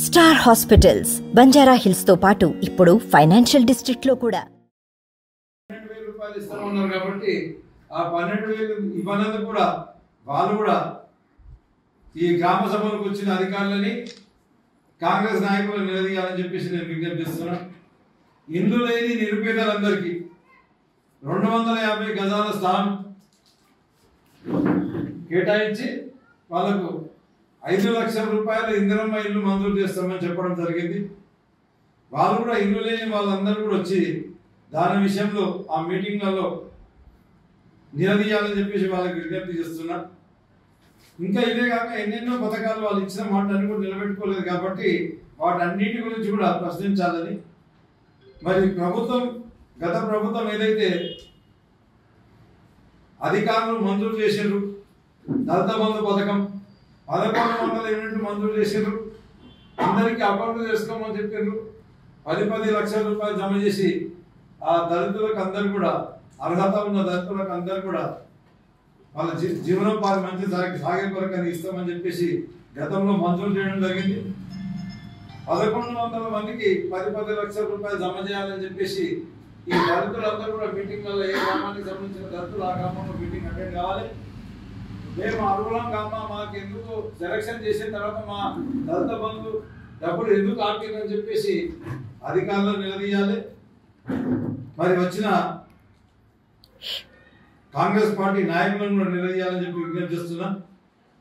Star hospitals Banjara hills తో పాటు ఇప్పుడు ఫైనాన్షియల్ డిస్ట్రిక్ట్ లో కూడా 12,000 రూపాయలు ఇస్తామన్నారు కాబట్టి ఆ 12,000 ఇవ్వనందుకు కూడా వాళ్ళు కూడా ఈ గ్రామ సభలకు వచ్చిన అధికారులని కాంగ్రెస్ నాయకులు నిలదీయాలని చెప్పేసి నేను విజ్ఞప్తి చేస్తున్నా. ఇల్లు లేని నిరుపేదలందరికీ 250 గజాల స్థానం కేటాయించి వాళ్ళకు 5 లక్షల రూపాయల ఇందిరమ్మ ఇల్లు మంజూరు చేస్తామని చెప్పడం జరిగింది. వాళ్ళు కూడా ఇల్లు లేని వాళ్ళందరూ కూడా వచ్చి దాని విషయంలో ఆ మీటింగ్లలో నిలదీయాలని చెప్పేసి వాళ్ళకి విజ్ఞప్తి చేస్తున్నా. ఇంకా ఇదే కాక ఎన్నెన్నో పథకాలు వాళ్ళు ఇచ్చిన మాటలన్నీ కూడా నిలబెట్టుకోలేదు కాబట్టి వాటన్నిటి గురించి కూడా ప్రశ్నించాలని, మరి గత ప్రభుత్వం ఏదైతే అధికారులు మంజూరు చేశారు దళిత బంధు పథకం 1100 యూనిట్లు మంజూరు చేశారు, అందరికీ అకౌంట్లు చేసుకోమని చెప్పారు. 10 లక్షల రూపాయలు జమ చేసి ఆ దళితులకు అందరు కూడా అర్హత ఉన్న దళితులకు అందరు కూడా వాళ్ళ జీవనోపాధి మంచి సాగే కొరకని ఇస్తామని చెప్పేసి గతంలో మంజూరు చేయడం జరిగింది. 1100 మందికి 10 లక్షల రూపాయలు జమ చేయాలని చెప్పేసి ఈ దళితులందరూ కూడా మీటింగ్లలో ఏ గ్రామానికి సంబంధించిన దళితులు ఆ గ్రామంలో మీటింగ్ అటెండ్ కావాలి. మేము అర్హులం కామా మాకు ఎందుకు సెలక్షన్ చేసిన తర్వాత మా దళిత బంధు డబ్బులు ఎందుకు ఆపిందని చెప్పేసి అధికారులను నిలదీయాలి. మరి వచ్చిన కాంగ్రెస్ పార్టీ నాయకులను కూడా నిలదీయాలని చెప్పి విజ్ఞప్తి చేస్తున్నాం.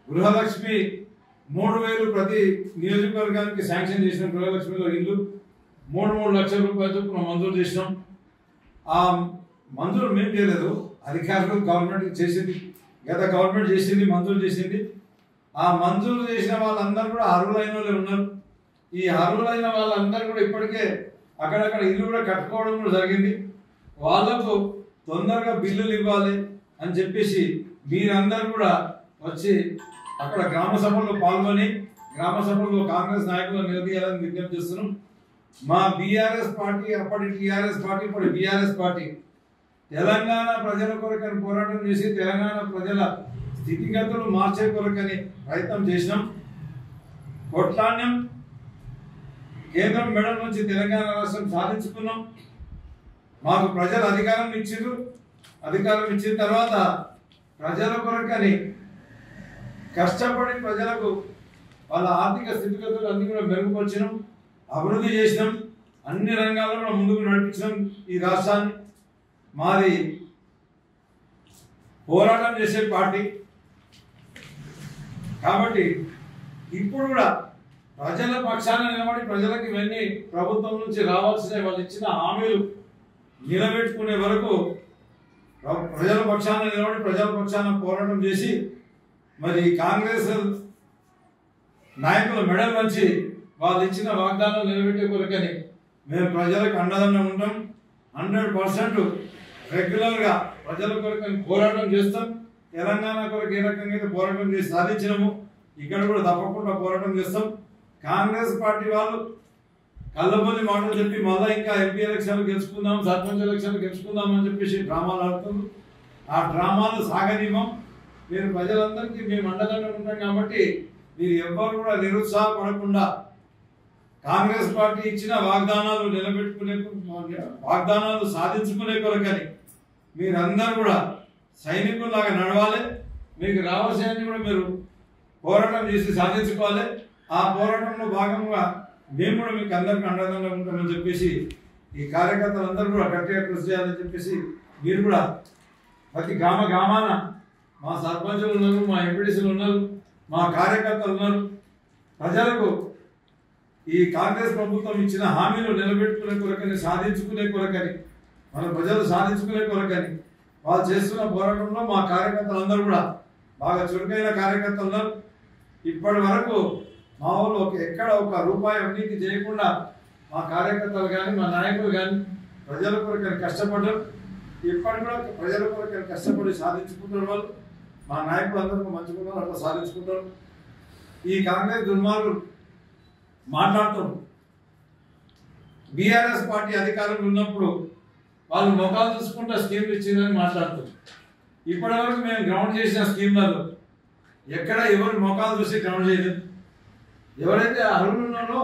గృహలక్ష్మి 3,000 ప్రతి నియోజకవర్గానికి శాంక్షన్ చేసిన గృహలక్ష్మిలో ఇల్లు 3 లక్షల రూపాయలు చొప్పున మంజూరు చేసినాం. ఆ మంజూరు మేము చేయలేదు, అధికారులు గవర్నమెంట్ చేసింది, గత గవర్నమెంట్ చేసింది, మంజూరు చేసింది. ఆ మంజూరు చేసిన వాళ్ళందరూ కూడా అర్హులైన వాళ్ళే ఉన్నారు. ఈ అర్హులైన వాళ్ళందరూ కూడా ఇప్పటికే అక్కడక్కడ ఇల్లు కూడా కట్టుకోవడం కూడా జరిగింది. వాళ్లకు తొందరగా బిల్లులు ఇవ్వాలి అని చెప్పేసి మీరందరూ కూడా వచ్చి అక్కడ గ్రామ సభల్లో పాల్గొని గ్రామ సభల్లో కాంగ్రెస్ నాయకులను నిలదీయాలని విజ్ఞప్తి చేస్తున్నాం. మా బీఆర్ఎస్ పార్టీ, అప్పటి టీఆర్ఎస్ పార్టీ, ఇప్పుడు బీఆర్ఎస్ పార్టీ తెలంగాణ ప్రజల కొరకని పోరాటం చేసి తెలంగాణ ప్రజల స్థితిగతులు మార్చే కొరకని ప్రయత్నం చేసినాం, కొట్లాడినాం. కేంద్రం మెడల్ నుంచి తెలంగాణ రాష్ట్రం సాధించుకున్నాం. మాకు ప్రజలు అధికారం ఇచ్చిన తర్వాత ప్రజల కొరకని కష్టపడి ప్రజలకు వాళ్ళ ఆర్థిక స్థితిగతులు అన్ని కూడా మెరుగుపరిచినాం, అభివృద్ధి చేసినాం, అన్ని రంగాల్లో కూడా ముందుకు నడిపించినాం ఈ రాష్ట్రాన్ని. మాది పోరాటం చేసే పార్టీ కాబట్టి ఇప్పుడు కూడా ప్రజల పక్షాన నిలబడి ప్రజలకు ఇవన్నీ ప్రభుత్వం నుంచి రావాల్సిన వాళ్ళు ఇచ్చిన హామీలు నిలబెట్టుకునే వరకు ప్రజల పక్షాన నిలబడి ప్రజల పక్షాన పోరాటం చేసి మరి కాంగ్రెస్ నాయకుల మెడల్ వంచి వాళ్ళు ఇచ్చిన వాగ్దానాలు నిలబెట్టే కొరకని మేము ప్రజలకు అండదండం ఉంటాం. 100% రెగ్యులర్గా ప్రజల కొరకని పోరాటం చేస్తాం. తెలంగాణ కొరకు ఏ రకంగా అయితే పోరాటం చేసి సాధించినాము ఇక్కడ కూడా తప్పకుండా పోరాటం చేస్తాం. కాంగ్రెస్ పార్టీ వాళ్ళు కళ్ళబొల్లి మాటలు చెప్పి మళ్ళీ ఇంకా ఎంపీ ఎలక్షన్లు గెలుచుకుందాం, సర్పంచ్ ఎలక్షన్లు గెలుచుకుందాం అని చెప్పేసి డ్రామాలు ఆడుతుంది. ఆ డ్రామాలు సాగనివ్వం. మీరు ప్రజలందరికీ మేము అండదండం ఉంటాం కాబట్టి మీరు ఎవ్వరు కూడా నిరుత్సాహపడకుండా కాంగ్రెస్ పార్టీ ఇచ్చిన వాగ్దానాలు నిలబెట్టుకునే వాగ్దానాలు సాధించుకునే కొరకని మీరందరూ కూడా సైనికుల్లాగా నడవాలి. మీకు రావాల్సినవి కూడా మీరు పోరాటం చేసి సాధించుకోవాలి. ఆ పోరాటంలో భాగంగా మేము కూడా మీకు అందరికీ అండదండగా ఉంటామని చెప్పేసి ఈ కార్యకర్తలందరూ కూడా గట్టిగా కృషి చేయాలని చెప్పేసి మీరు కూడా ప్రతి గ్రామాన మా సర్పంచులు ఉన్నారు, మా ఎంపీటీసీలు ఉన్నారు, మా కార్యకర్తలు ఉన్నారు. ప్రజలకు ఈ కాంగ్రెస్ ప్రభుత్వం ఇచ్చిన హామీలు నిలబెట్టుకునే కొరకని సాధించుకునే కొరకని మన ప్రజలు సాధించుకునే కొరకని వాళ్ళు చేస్తున్న పోరాటంలో మా కార్యకర్తలందరూ కూడా బాగా చురుకైన కార్యకర్తలు ఉన్నారు. ఇప్పటి వరకు మా ఊళ్ళో ఎక్కడ ఒక రూపాయి అవినీతి చేయకుండా మా కార్యకర్తలు కానీ మా నాయకులు కానీ ప్రజల కొరకని కష్టపడ్డారు. ఇప్పటి కూడా ప్రజల కొరకని కష్టపడి సాధించుకుంటారు. వాళ్ళు మా నాయకులు అందరూ మంచుకున్నారు, అట్లా సాధించుకుంటారు. ఈ కాంగ్రెస్ దుర్మార్గులు మాట్లాడుతారు. బీఆర్ఎస్ పార్టీ అధికారంలో ఉన్నప్పుడు వాళ్ళు మొఖాలు చూసుకుంటా స్కీమ్లు ఇచ్చిందని మాట్లాడుతారు. ఇప్పటి వరకు మేము గ్రౌండ్ చేసిన స్కీమ్లలో ఎక్కడ ఎవరు మొఖాలు చూసి గ్రౌండ్ చేయలేదు. ఎవరైతే అర్హులున్నారో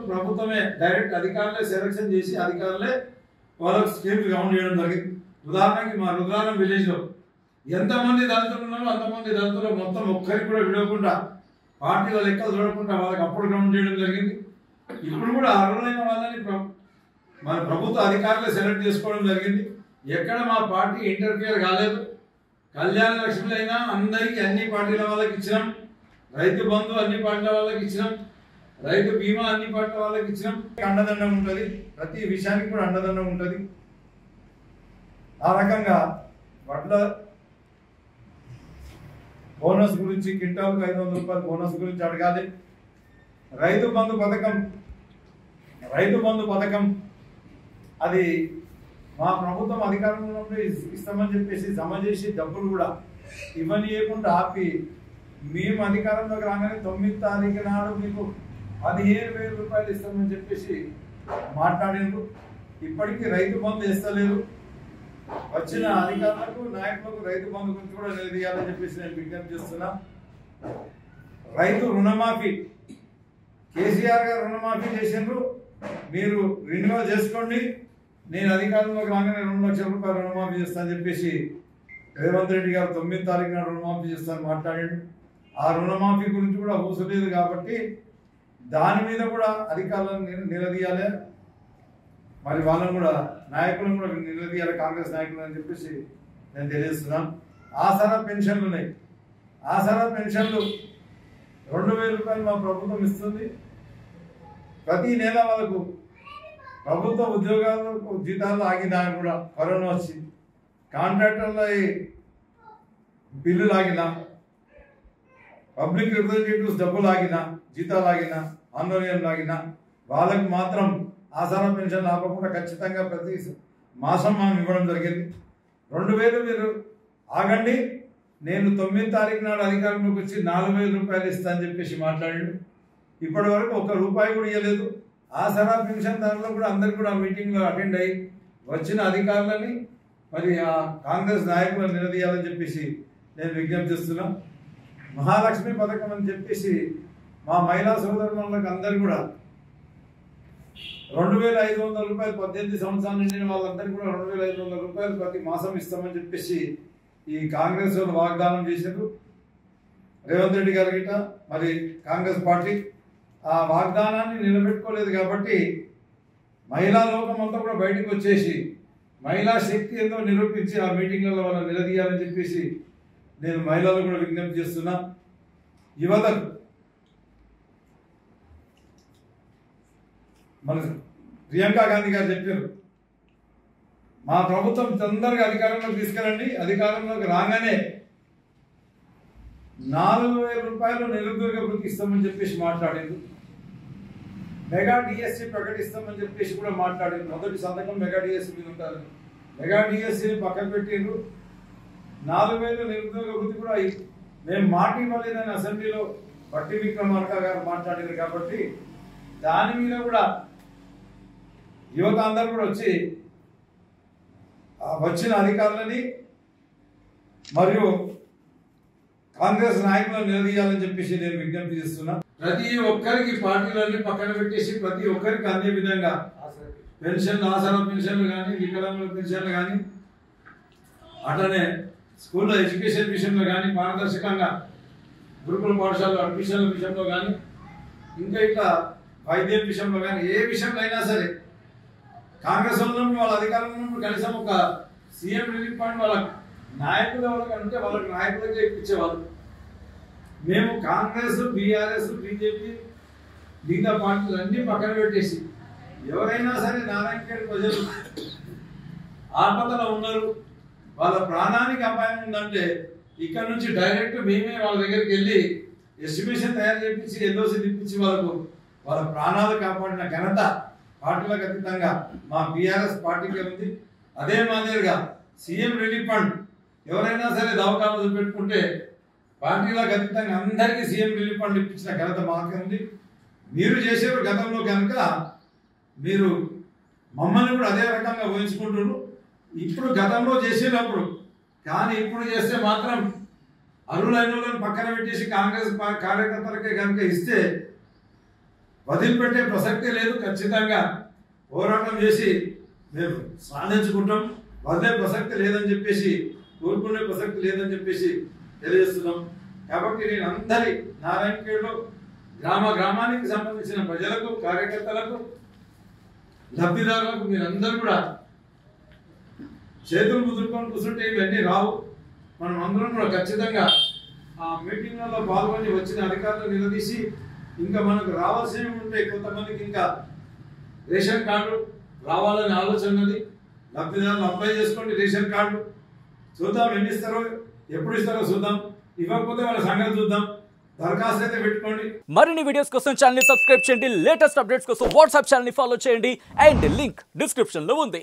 ప్రభుత్వమే డైరెక్ట్ అధికారులే సెలక్షన్ చేసి అధికారులే వాళ్ళకి స్కీమ్స్ కౌంట్ చేయడం జరిగింది. ఉదాహరణకి మా రుద్రారం విలేజ్లో ఎంతమంది దళితులు ఉన్నారో అంతమంది దళితులు మొత్తం ఒక్కరికి కూడా విడవకుండా పార్టీల లెక్కలు చూడకుండా వాళ్ళకి అప్పుడు కౌంట్ చేయడం జరిగింది. ఇప్పుడు కూడా అర్హులైన వాళ్ళని మన ప్రభుత్వ అధికారులే సెలెక్ట్ చేసుకోవడం జరిగింది. ఎక్కడ మా పార్టీ ఇంటర్ఫియర్ కాలేదు. కళ్యాణ లక్ష్మిలు అయినా అందరికీ అన్ని పార్టీల వాళ్ళకి ఇచ్చినాం. రైతు బంధు అన్ని పార్టీల వాళ్ళకి ఇచ్చినాం. రైతు బీమా అన్ని పార్టీల వాళ్ళకి ఇచ్చినాం. అండదండం ఉంటుంది, ప్రతి విషయానికి కూడా అండదండం ఉంటుంది. ఆ రకంగా వడ్ల బోనస్ గురించి క్వింటాల్కు 500 రూపాయలు బోనస్ గురించి అడగాలి. రైతు బంధు పథకం అది మా ప్రభుత్వం అధికారంలో ఇస్తామని చెప్పేసి జమ చేసి డబ్బులు కూడా ఇవ్వనీయకుండా ఆపి మేము అధికారంలోకి రాగానే 9వ తారీఖు నాడు మీకు 15,000 రూపాయలు ఇస్తామని చెప్పేసి మాట్లాడిండ్రు. ఇప్పటికీ రైతు బంధు ఇస్తలేరు. వచ్చిన అధికారులకు నాయకులకు రైతు బంధు గురించి కూడా నిలదీయాలని చెప్పేసి నేను విజ్ఞప్తి చేస్తున్నా. రైతు రుణమాఫీ కేసీఆర్ గారు రుణమాఫీ చేసిండ్రు. మీరు రెన్యువల్ చేసుకోండి, నేను అధికారంలోకి రాగానే 2 లక్షల రూపాయలు రుణమాఫీ చేస్తానని చెప్పేసి రేవంత్ రెడ్డి గారు 9వ తారీఖు నాడు రుణమాఫీ చేస్తానని మాట్లాడాడు. ఆ రుణమాఫీ గురించి కూడా ఊసలేదు కాబట్టి దాని మీద కూడా అధికారులను నిలదీయాలి. మరి వాళ్ళని కూడా నాయకులను కూడా నిలదీయాలి, కాంగ్రెస్ నాయకులు అని చెప్పేసి నేను తెలియజేస్తున్నాను. ఆసరా పెన్షన్లు ఉన్నాయి. ఆసరా పెన్షన్లు 2,000 రూపాయలు మా ప్రభుత్వం ఇస్తుంది. ప్రతి నెల వాళ్ళకు ప్రభుత్వ ఉద్యోగాలకు జీతాలు ఆగినా కూడా కరోనా వచ్చి కాంట్రాక్టర్ల బిల్లులు ఆగినా, పబ్లిక్ రిప్రజెంటేటివ్స్ డబ్బులు ఆగినా, జీతాలు ఆగినా, ఆందోళనలు ఆగినా వాళ్ళకు మాత్రం ఆసరా పెన్షన్ ఆపకుండా ఖచ్చితంగా ప్రతి మాసం మనం ఇవ్వడం జరిగింది. 2,000 మీరు ఆగండి, నేను 9వ తారీఖు నాడు అధికారంలోకి వచ్చి 4,000 రూపాయలు ఇస్తా అని చెప్పేసి మాట్లాడాడు. ఇప్పటి వరకు 1 రూపాయి కూడా ఇవ్వలేదు. ఆసరా పెన్షన్ దానిలో కూడా అందరు కూడా మీటింగ్లో అటెండ్ అయ్యి వచ్చిన అధికారులని మరి ఆ కాంగ్రెస్ నాయకులను నిలదీయాలని చెప్పేసి నేను విజ్ఞప్తి చేస్తున్నా. మహాలక్ష్మి పథకం అని చెప్పేసి మా మహిళా సోదరులకు అందరు కూడా 2,500 రూపాయలు 18 సంవత్సరాల నిండిన వాళ్ళందరికీ కూడా 2,500 రూపాయలు ప్రతి మాసం ఇస్తామని చెప్పేసి ఈ కాంగ్రెస్ వాళ్ళు వాగ్దానం చేశారు. రేవంత్ రెడ్డి గారి గిట్ట మరి కాంగ్రెస్ పార్టీ ఆ వాగ్దానాన్ని నిలబెట్టుకోలేదు కాబట్టి మహిళా లోకం అంతా కూడా బయటకు వచ్చేసి మహిళా శక్తి ఏందో నిరూపించి ఆ మీటింగ్లలో వాళ్ళు నిలదీయాలని చెప్పేసి నేను మహిళలు కూడా విజ్ఞప్తి చేస్తున్నా. యువతకు మన ప్రియాంక గాంధీ గారు చెప్పారు, మా ప్రభుత్వం తొందరగా అధికారంలోకి తీసుకెళ్ళండి, అధికారంలోకి రాగానే 4,000 రూపాయలు నిరుద్యోగ వృత్తి ఇస్తామని చెప్పేసి మాట్లాడింది. మెగా డిఎస్సి ప్రకటిస్తామని చెప్పేసి కూడా మాట్లాడింది. మొదటి సంతకం మెగా డిఎస్సి మీద ఉంటారు. మెగా డిఎస్సిని పక్కన పెట్టిండ్రు. 4,000 నిరుద్యోగ వృత్తి కూడా మేము మాట ఇవ్వలేదని అసెంబ్లీలో బట్టి విక్రమార్క గారు మాట్లాడారు కాబట్టి దాని మీద కూడా యువత అందరూ కూడా వచ్చి వచ్చిన అధికారులని మరియు కాంగ్రెస్ నాయకులను నిలదీయాలని చెప్పేసి నేను విజ్ఞప్తి చేస్తున్నా. ప్రతి ఒక్కరికి పార్టీలన్నీ పక్కన పెట్టేసి ప్రతి ఒక్కరికి అందే విధంగా పెన్షన్లు, ఆసరా పెన్షన్లు కానీ, వికలాంగుల పెన్షన్లు కానీ, అట్లనే స్కూల్లో ఎడ్యుకేషన్ విషయంలో కానీ పారదర్శకంగా గురుకుల పాఠశాలలో అడ్మిషన్ల విషయంలో కానీ, ఇంకా ఇట్లా వైద్యం విషయంలో కానీ ఏ విషయంలో అయినా సరే కాంగ్రెస్ ఉన్నప్పుడు వాళ్ళ అధికారంలో ఉన్నప్పుడు కనీసం ఒక సీఎం రిలీఫ్ ఫండ్ వాళ్ళ నాయకులు ఎవరికి అంటే వాళ్ళకి నాయకులకే ఇప్పించేవాళ్ళు. మేము కాంగ్రెస్, బీఆర్ఎస్, బీజేపీ మిగతా పార్టీలు అన్నీ పక్కన పెట్టేసి ఎవరైనా సరే నారాయణఖేడ్ ప్రజలు ఆపదలో ఉన్నారు, వాళ్ళ ప్రాణానికి అపాయం ఉందంటే ఇక్కడ నుంచి డైరెక్ట్ మేమే వాళ్ళ దగ్గరికి వెళ్ళి ఎస్టిమేషన్ తయారు చేయించి ఎల్ఓసి తెప్పించి వాళ్ళ ప్రాణాలు కాపాడిన ఘనత పార్టీలకు అతీతంగా మా బీఆర్ఎస్ పార్టీకే ఉంది. అదే మాదిరిగా సీఎం రిలీఫ్ ఫండ్ ఎవరైనా సరే దవాఖానాలు పెట్టుకుంటే పార్టీలకు అతీతంగా అందరికీ సీఎం రిలీఫ్ ఫండ్ ఇప్పించిన ఘనత మాకే ఉంది. మీరు చేసేవారు గతంలో కనుక మీరు మమ్మల్ని కూడా అదే రకంగా ఊహించుకుంటున్నారు. ఇప్పుడు గతంలో చేసేటప్పుడు కానీ ఇప్పుడు చేస్తే మాత్రం అర్హులైన వాళ్ళని పక్కన పెట్టేసి కాంగ్రెస్ కార్యకర్తలకే కనుక ఇస్తే వదిలిపెట్టే ప్రసక్తి లేదు. ఖచ్చితంగా పోరాటం చేసి మేము సాధించుకుంటాం. వదిలే ప్రసక్తి లేదని చెప్పేసి, ఊరుకునే ప్రసక్తి లేదని చెప్పేసి తెలియజేస్తున్నాం. కాబట్టి నేను అందరి నారాయణఖేడ్లో గ్రామానికి సంబంధించిన ప్రజలకు, కార్యకర్తలకు, లబ్ధిదారులకు మీరందరూ కూడా చేతులు ముదురుకొని కూర్చుంటే ఇవన్నీ రావు. మనం అందరం కూడా ఖచ్చితంగా ఆ మీటింగ్లలో పాల్గొని వచ్చిన అధికారులు నిలదీసి ఇంకా మనకు రావాల్సినవి ఉంటే కొంతమందికి ఇంకా రేషన్ కార్డు రావాలని ఆలోచన ఉన్నది. లబ్ధిదారులు అప్లై చేసుకోండి రేషన్ కార్డు. చూద్దాం ఎన్ని ఇస్తారో, ఎప్పుడు ఇస్తారో చూద్దాం. ఇవ్వకపోతే వాళ్ళ సంగతి చూద్దాం. దరఖాస్తు అయితే పెట్టుకోండి. మరిన్ని వీడియోస్ కోసం ఛానల్ ని సబ్స్క్రైబ్ చేయండి. లేటెస్ట్ అప్డేట్స్ కోసం వాట్సాప్ ఛానల్ ని ఫాలో చేయండి. అండ్ లింక్ డిస్క్రిప్షన్ లో ఉంది.